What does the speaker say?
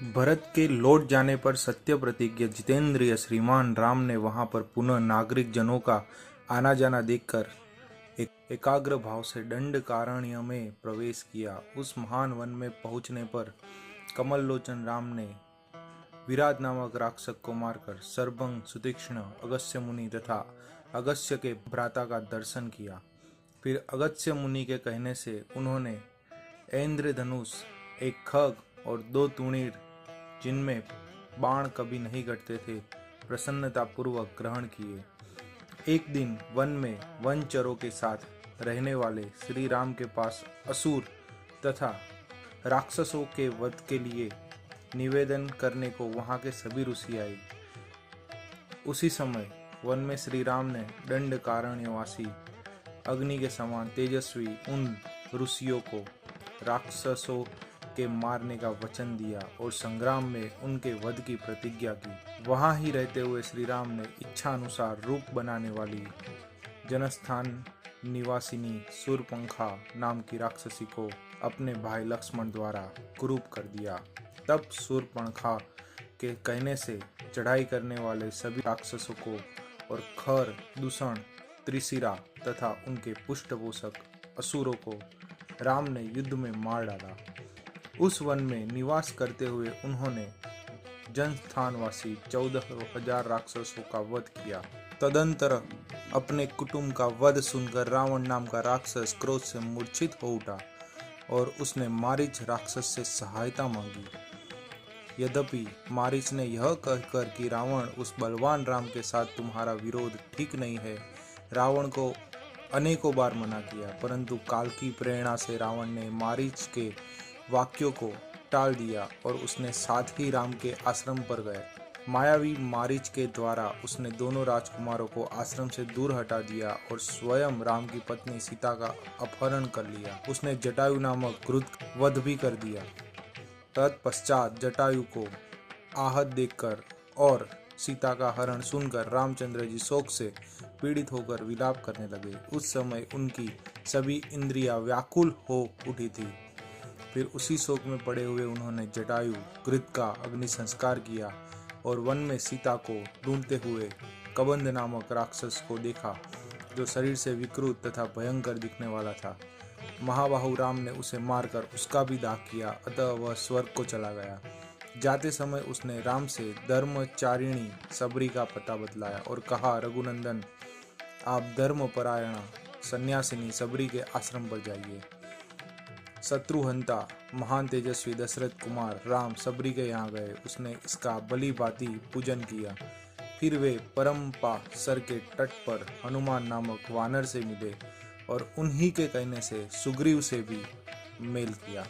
भरत के लौट जाने पर सत्य प्रतिज्ञ जितेंद्रिय श्रीमान राम ने वहां पर पुनः नागरिक जनों का आना जाना देखकर एकाग्र भाव से दंडकारण्य में प्रवेश किया। उस महान वन में पहुंचने पर कमल लोचन राम ने विराट नामक राक्षस को मारकर सर्वंग सुतीक्ष्ण अगस्त्य मुनि तथा अगस्त्य के भ्राता का दर्शन किया। फिर अगस्त्य मुनि के कहने से उन्होंने इंद्रधनुष, एक खग और 2 तूणीर जिनमें बाण कभी नहीं कटते थे प्रसन्नता पूर्वक ग्रहण किए। एक दिन वन में वनचरों के साथ रहने वाले श्री राम के पास असुर तथा राक्षसों के वध के लिए निवेदन करने को वहां के सभी ऋषि आए। उसी समय वन में श्री राम ने दंडकारण्यवासी अग्नि के समान तेजस्वी उन ऋषियों को राक्षसों के मारने का वचन दिया और संग्राम में उनके वध की प्रतिज्ञा की। वहां ही रहते हुए श्री राम ने इच्छा अनुसार रूप बनाने वाली जनस्थान निवासिनी सूर्पंखा नाम की राक्षसी को अपने भाई लक्ष्मण द्वारा कुरूप कर दिया। तब सूर्पंखा के कहने से चढ़ाई करने वाले सभी राक्षसों को और खर, दूषण, त्रिशिरा तथा उनके पृष्ठपोषक असुरों को राम ने युद्ध में मार डाला। उस वन में निवास करते हुए उन्होंने जनस्थानवासी 14,000 राक्षसों का वध किया। तदंतर अपने कुटुंब का वध सुनकर रावण नाम का राक्षस क्रोध से मूर्छित हो उठा और उसने मारीच राक्षस से सहायता मांगी। यद्यपि मारीच ने यह कहकर कि रावण, उस बलवान राम के साथ तुम्हारा विरोध ठीक नहीं है, रावण को अनेकों बार मना किया, परंतु काल की प्रेरणा से रावण ने मारीच के वाक्यों को टाल दिया और उसने साथ ही राम के आश्रम पर गए। मायावी मारीच के द्वारा उसने दोनों राजकुमारों को आश्रम से दूर हटा दिया और स्वयं राम की पत्नी सीता का अपहरण कर लिया। उसने जटायु नामक क्रूर वध भी कर दिया। तत्पश्चात जटायु को आहत देखकर और सीता का हरण सुनकर रामचंद्र जी शोक से पीड़ित होकर विलाप करने लगे। उस समय उनकी सभी इंद्रियां व्याकुल हो उठी थी। फिर उसी शोक में पड़े हुए उन्होंने जटायु घृत का अग्नि संस्कार किया और वन में सीता को ढूंढते हुए कबंध नामक राक्षस को देखा, जो शरीर से विकृत तथा भयंकर दिखने वाला था। महाबाहु राम ने उसे मारकर उसका भी दाह किया, अतः वह स्वर्ग को चला गया। जाते समय उसने राम से धर्मचारिणी सबरी का पता बतलाया और कहा, रघुनंदन, आप धर्मपरायणा सन्यासिनी सबरी के आश्रम पर जाइए। शत्रुहंता महान तेजस्वी दशरथ कुमार राम सबरी के यहाँ गए। उसने इसका भली भांति पूजन किया। फिर वे परम्पा सर के तट पर हनुमान नामक वानर से मिले और उन्हीं के कहने से सुग्रीव से भी मेल किया।